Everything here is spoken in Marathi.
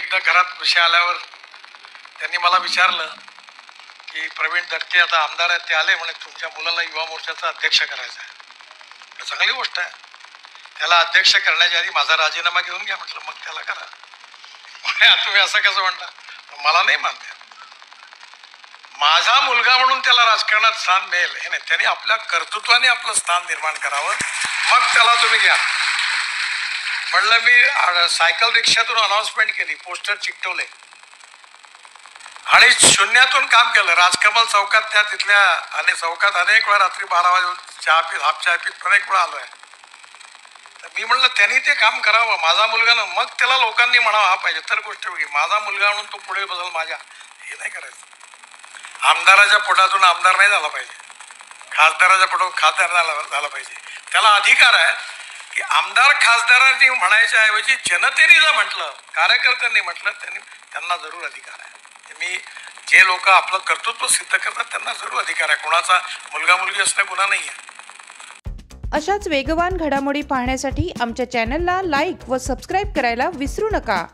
एकदा घरात विषय आल्यावर त्यांनी मला विचारलं की प्रवीण दटके आता आमदार आहेत, ते आले म्हणे तुमच्या मुलाला युवा मोर्चाचा अध्यक्ष करायचा आहे. चांगली गोष्ट आहे, त्याला अध्यक्ष करण्याच्या आधी माझा राजीनामा घेऊन घ्या म्हटलं, मग त्याला करा. तुम्ही असं कसं म्हणता? मला नाही मान्य. माझा मुलगा म्हणून त्याला राजकारणात स्थान मिळेल हे नाही, त्यांनी आपल्या कर्तृत्वाने आपलं स्थान निर्माण करावं, मग त्याला तुम्ही घ्या. म्हणलं मी सायकल रिक्षातून अनाउन्समेंट केली, पोस्टर चिकटवले आणि शून्यातून काम केलं. राजकमल चौकात त्या तिथल्या आणि चौकात अनेक वेळा रात्री 12 वाजून चहा पीत हाफ चहा पीत अनेक वेळा आलोय. तर मी म्हणलं त्यांनी ते काम करावं, माझा मुलगा ना, मग त्याला लोकांनी म्हणावं हा पाहिजे. तर गोष्ट वेगळी, माझा मुलगा म्हणून तो पुढे बदल माझ्या, हे नाही करायचं. आमदाराच्या पोटातून आमदार नाही झाला पाहिजे, खासदाराच्या पोटातून खासदार झाला पाहिजे. त्याला अधिकार आहे की आमदार खासदारांनी म्हणायच्या ऐवजी जनतेने जर म्हटलं, कार्यकर्त्यांनी म्हटलं, त्यांना जरूर अधिकार आहे. मी जे लोक आपलं कर्तृत्व सिद्ध करतात त्यांना जरूर अधिकार आहे. कोणाचा मुलगा मुलगी असणं गुन्हा नाही आहे. अशाच वेगवान घडामोडी पाहण्यासाठी आमच्या चॅनलला लाईक व सबस्क्राईब करायला विसरू नका.